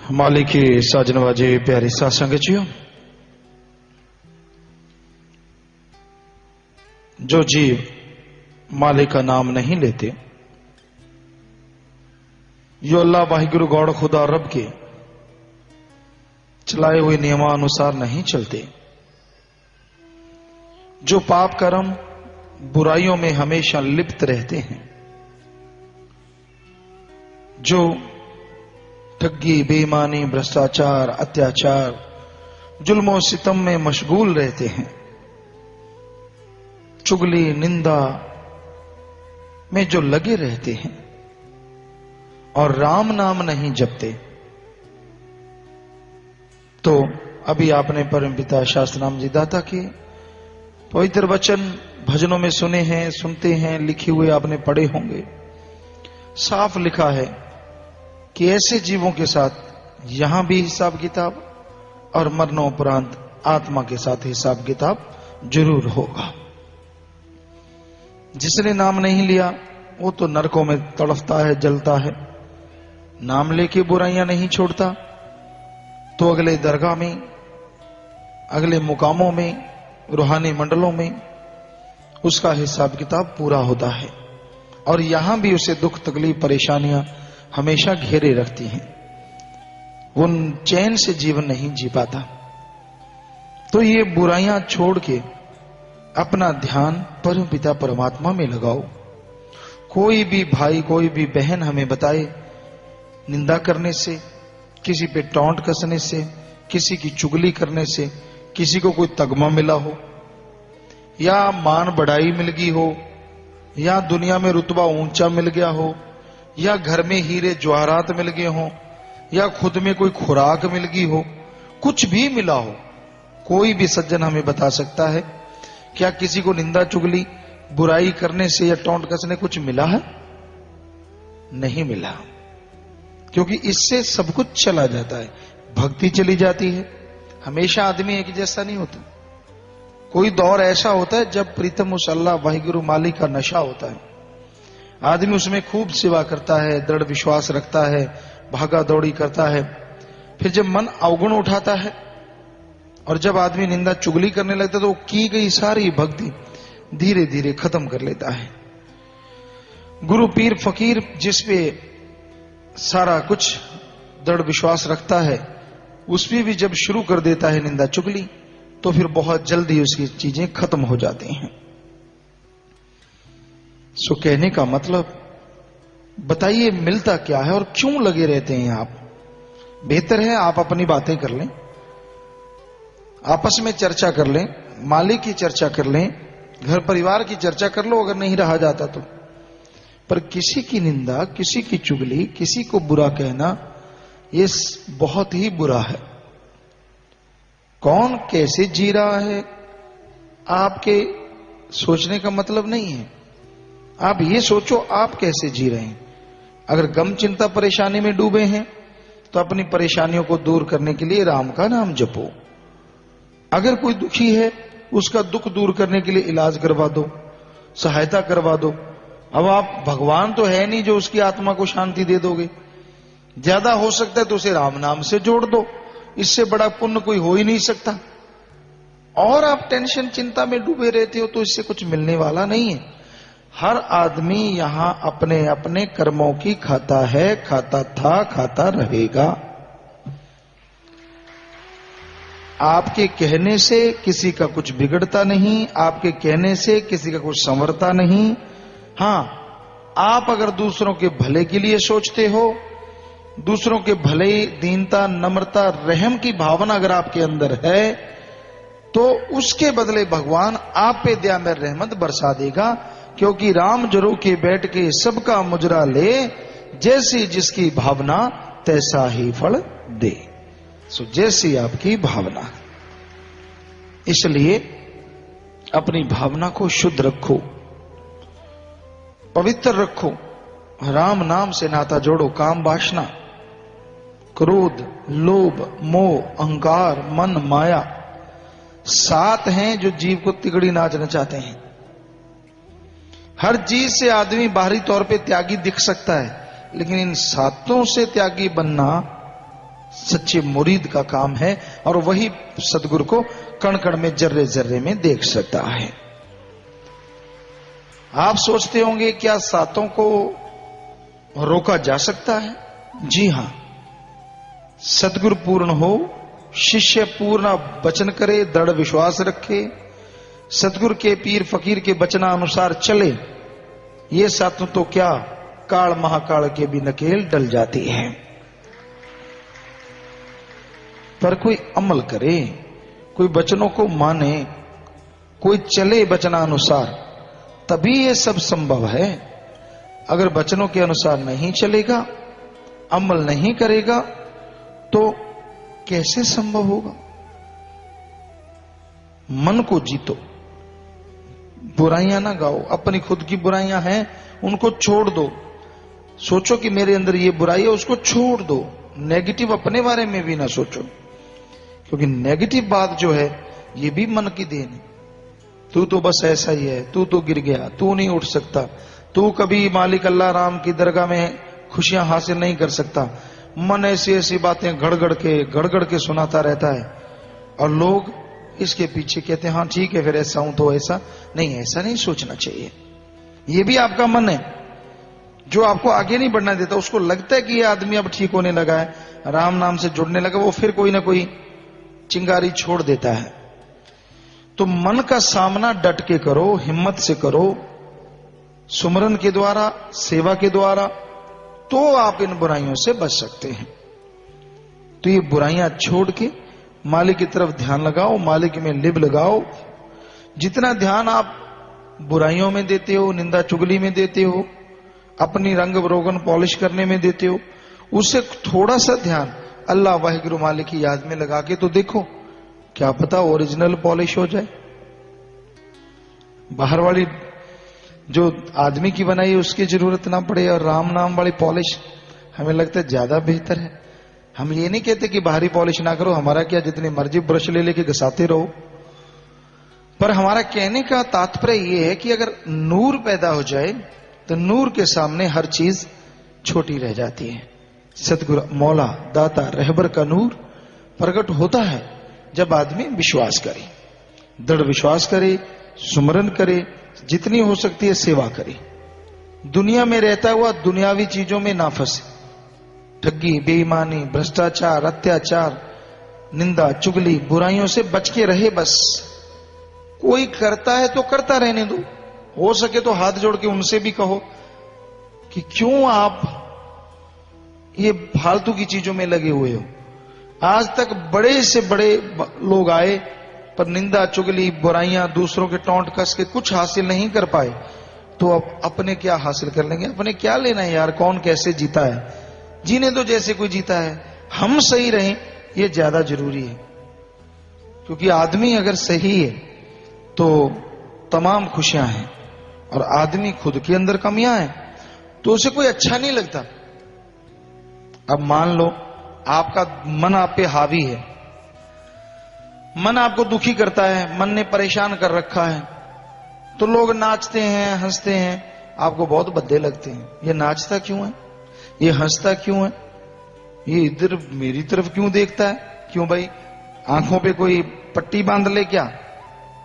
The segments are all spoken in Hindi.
मालिक की साजनवाजी प्यारी सत्संग जियो, जो जीव मालिक का नाम नहीं लेते, यो अल्लाह वाहिगुरु गौड़ खुदा रब के चलाए हुए नियमानुसार नहीं चलते, जो पाप कर्म बुराइयों में हमेशा लिप्त रहते हैं, जो ठगी बेईमानी भ्रष्टाचार अत्याचार जुल्म सितम में मशगूल रहते हैं, चुगली निंदा में जो लगे रहते हैं और राम नाम नहीं जपते, तो अभी आपने परम पिता शास्त्रनाम जी दाता के पवित्र वचन भजनों में सुने हैं, सुनते हैं, लिखे हुए आपने पढ़े होंगे। साफ लिखा है कि ऐसे जीवों के साथ यहां भी हिसाब किताब और मरणोपरांत आत्मा के साथ हिसाब किताब जरूर होगा। जिसने नाम नहीं लिया वो तो नरकों में तड़फता है, जलता है। नाम लेके बुराइयां नहीं छोड़ता तो अगले दरगाह में, अगले मुकामों में, रूहानी मंडलों में उसका हिसाब किताब पूरा होता है और यहां भी उसे दुख तकलीफ परेशानियां हमेशा घेरे रखती हैं। वो चैन से जीवन नहीं जी पाता। तो ये बुराइयां छोड़ के अपना ध्यान परम पिता परमात्मा में लगाओ। कोई भी भाई, कोई भी बहन हमें बताए निंदा करने से, किसी पे टोंट कसने से, किसी की चुगली करने से किसी को कोई तगमा मिला हो, या मान बढ़ाई मिल गई हो, या दुनिया में रुतबा ऊंचा मिल गया हो, या घर में हीरे जवाहरात मिल गए हो, या खुद में कोई खुराक मिल गई हो, कुछ भी मिला हो, कोई भी सज्जन हमें बता सकता है क्या किसी को निंदा चुगली बुराई करने से या टोंट कसने कुछ मिला है? नहीं मिला, क्योंकि इससे सब कुछ चला जाता है, भक्ति चली जाती है। हमेशा आदमी एक जैसा नहीं होता। कोई दौर ऐसा होता है जब प्रीतम उस अल्लाह वाहिगुरु मालिक का नशा होता है, आदमी उसमें खूब सेवा करता है, दृढ़ विश्वास रखता है, भागा दौड़ी करता है। फिर जब मन अवगुण उठाता है और जब आदमी निंदा चुगली करने लगता है तो की गई सारी भक्ति धीरे धीरे खत्म कर लेता है। गुरु पीर फकीर जिस पे सारा कुछ दृढ़ विश्वास रखता है, उस पे भी जब शुरू कर देता है निंदा चुगली तो फिर बहुत जल्दी उसकी चीजें खत्म हो जाती हैं। सो कहने का मतलब, बताइए मिलता क्या है और क्यों लगे रहते हैं आप? बेहतर है आप अपनी बातें कर लें, आपस में चर्चा कर लें, मालिक की चर्चा कर लें, घर परिवार की चर्चा कर लो अगर नहीं रहा जाता तो। पर किसी की निंदा, किसी की चुगली, किसी को बुरा कहना, ये बहुत ही बुरा है। कौन कैसे जी रहा है आपके सोचने का मतलब नहीं है। आप ये सोचो आप कैसे जी रहे हैं। अगर गम चिंता परेशानी में डूबे हैं तो अपनी परेशानियों को दूर करने के लिए राम का नाम जपो। अगर कोई दुखी है उसका दुख दूर करने के लिए इलाज करवा दो, सहायता करवा दो। अब आप भगवान तो है नहीं जो उसकी आत्मा को शांति दे दोगे, ज्यादा हो सकता है तो उसे राम नाम से जोड़ दो, इससे बड़ा पुण्य कोई हो ही नहीं सकता। और आप टेंशन चिंता में डूबे रहते हो तो इससे कुछ मिलने वाला नहीं है। हर आदमी यहां अपने अपने कर्मों की खाता है, खाता था, खाता रहेगा। आपके कहने से किसी का कुछ बिगड़ता नहीं, आपके कहने से किसी का कुछ संवरता नहीं। हां, आप अगर दूसरों के भले के लिए सोचते हो, दूसरों के भले, दीनता, नम्रता, रहम की भावना अगर आपके अंदर है तो उसके बदले भगवान आप पे दया में रहमत बरसा देगा। क्योंकि राम जरो के बैठ के सबका मुजरा ले, जैसी जिसकी भावना तैसा ही फल दे। सो जैसी आपकी भावना, इसलिए अपनी भावना को शुद्ध रखो, पवित्र रखो, राम नाम से नाता जोड़ो। काम वासना, क्रोध, लोभ, मोह, अहंकार, मन, माया 7 हैं जो जीव को तिगड़ी नाच नचाते हैं। हर चीज से आदमी बाहरी तौर पे त्यागी दिख सकता है, लेकिन इन 7 से त्यागी बनना सच्चे मुरीद का काम है, और वही सदगुरु को कण कण में, जर्रे जर्रे में देख सकता है। आप सोचते होंगे क्या सातों को रोका जा सकता है? जी हां, सदगुरु पूर्ण हो, शिष्य पूर्ण वचन करे, दृढ़ विश्वास रखे, सदगुरु के पीर फकीर के वचनानुसार चले, ये सातों तो क्या काल महाकाल के भी नकेल डल जाती है। पर कोई अमल करे, कोई वचनों को माने, कोई चले वचनानुसार, तभी ये सब संभव है। अगर वचनों के अनुसार नहीं चलेगा, अमल नहीं करेगा, तो कैसे संभव होगा? मन को जीतो, बुराइयां ना गाओ, अपनी खुद की बुराइयां हैं उनको छोड़ दो। सोचो कि मेरे अंदर ये बुराई है, उसको छोड़ दो। नेगेटिव अपने बारे में भी ना सोचो, क्योंकि नेगेटिव बात जो है ये भी मन की देन है। तू तो बस ऐसा ही है, तू तो गिर गया, तू नहीं उठ सकता, तू कभी मालिक अल्लाह राम की दरगाह में खुशियां हासिल नहीं कर सकता। मन ऐसी ऐसी बातें गड़गड़ के सुनाता रहता है, और लोग इसके पीछे कहते हैं हाँ ठीक है, फिर ऐसा हूं तो ऐसा नहीं। ऐसा नहीं सोचना चाहिए। ये भी आपका मन है जो आपको आगे नहीं बढ़ना देता। उसको लगता है कि ये आदमी अब ठीक होने लगा है, राम नाम से जुड़ने लगा, वो फिर कोई ना कोई चिंगारी छोड़ देता है। तो मन का सामना डट के करो, हिम्मत से करो, सुमरन के द्वारा, सेवा के द्वारा, तो आप इन बुराइयों से बच सकते हैं। तो ये बुराइयां छोड़ के मालिक की तरफ ध्यान लगाओ, मालिक में लिब लगाओ। जितना ध्यान आप बुराइयों में देते हो, निंदा चुगली में देते हो, अपनी रंग रोगन पॉलिश करने में देते हो, उससे थोड़ा सा ध्यान अल्लाह वाहिगुरु मालिक की याद में लगा के तो देखो, क्या पता ओरिजिनल पॉलिश हो जाए। बाहर वाली जो आदमी की बनाई है उसकी जरूरत ना पड़े, और राम नाम वाली पॉलिश हमें लगता है ज्यादा बेहतर है। हम ये नहीं कहते कि बाहरी पॉलिश ना करो, हमारा क्या, जितनी मर्जी ब्रश ले लेके घसाते रहो। पर हमारा कहने का तात्पर्य यह है कि अगर नूर पैदा हो जाए तो नूर के सामने हर चीज छोटी रह जाती है। सतगुरु मौला दाता रहबर का नूर प्रकट होता है जब आदमी विश्वास करे, दृढ़ विश्वास करे, सुमरन करे, जितनी हो सकती है सेवा करे, दुनिया में रहता हुआ दुनियावी चीजों में ना फंसे, ठगी, बेईमानी, भ्रष्टाचार, अत्याचार, निंदा चुगली, बुराइयों से बच के रहे। बस कोई करता है तो करता रहने दो, हो सके तो हाथ जोड़ के उनसे भी कहो कि क्यों आप ये फालतू की चीजों में लगे हुए हो। आज तक बड़े से बड़े लोग आए पर निंदा चुगली बुराइयां, दूसरों के टोंट कस के कुछ हासिल नहीं कर पाए, तो अब अपने क्या हासिल कर लेंगे? अपने क्या लेना है यार, कौन कैसे जीता है, जीने दो जैसे कोई जीता है। हम सही रहें ये ज्यादा जरूरी है, क्योंकि आदमी अगर सही है तो तमाम खुशियां हैं, और आदमी खुद के अंदर कमियां हैं तो उसे कोई अच्छा नहीं लगता। अब मान लो आपका मन आप पे हावी है, मन आपको दुखी करता है, मन ने परेशान कर रखा है, तो लोग नाचते हैं, हंसते हैं, आपको बहुत भद्दे लगते हैं। ये नाचता क्यों है, ये हंसता क्यों है, ये इधर मेरी तरफ क्यों देखता है? क्यों भाई, आंखों पे कोई पट्टी बांध ले क्या?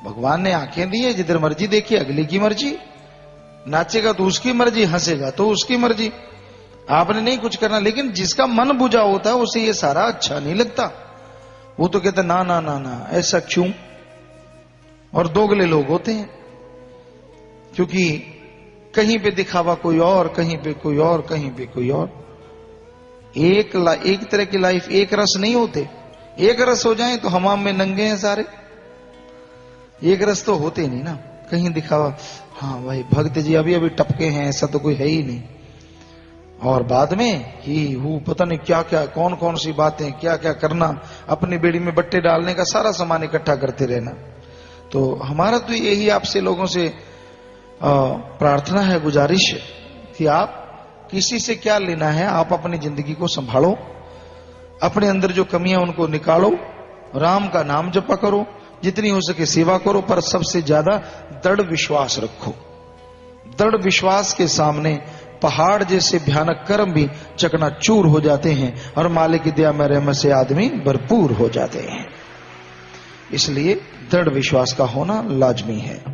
भगवान ने आंखें दी है, जिधर मर्जी देखिए, अगली की मर्जी। नाचेगा तो उसकी मर्जी, हंसेगा तो उसकी मर्जी, आपने नहीं कुछ करना। लेकिन जिसका मन बुझा होता है उसे ये सारा अच्छा नहीं लगता, वो तो कहता ना ना ना ना, ऐसा क्यों। और दोगले लोग होते हैं, क्योंकि कहीं पे दिखावा कोई और, कहीं पे कोई और, कहीं पे कोई और। एक तरह की लाइफ, एक रस नहीं होते। एक रस हो जाए तो हमाम में नंगे हैं सारे, एक रस तो होते नहीं ना, कहीं दिखावा, हाँ भाई भक्त जी अभी अभी टपके हैं, ऐसा तो कोई है ही नहीं। और बाद में ही वो पता नहीं क्या क्या, कौन कौन सी बातें, क्या क्या करना, अपनी बेड़ी में बट्टे डालने का सारा सामान इकट्ठा करते रहना। तो हमारा तो यही आपसे लोगों से प्रार्थना है, गुजारिश है कि आप किसी से क्या लेना है, आप अपनी जिंदगी को संभालो, अपने अंदर जो कमियां उनको निकालो, राम का नाम जपा करो, जितनी हो सके सेवा करो, पर सबसे ज्यादा दृढ़ विश्वास रखो। दृढ़ विश्वास के सामने पहाड़ जैसे भयानक कर्म भी चकनाचूर हो जाते हैं और मालिक की दया में रहमत से आदमी भरपूर हो जाते हैं। इसलिए दृढ़ विश्वास का होना लाजमी है।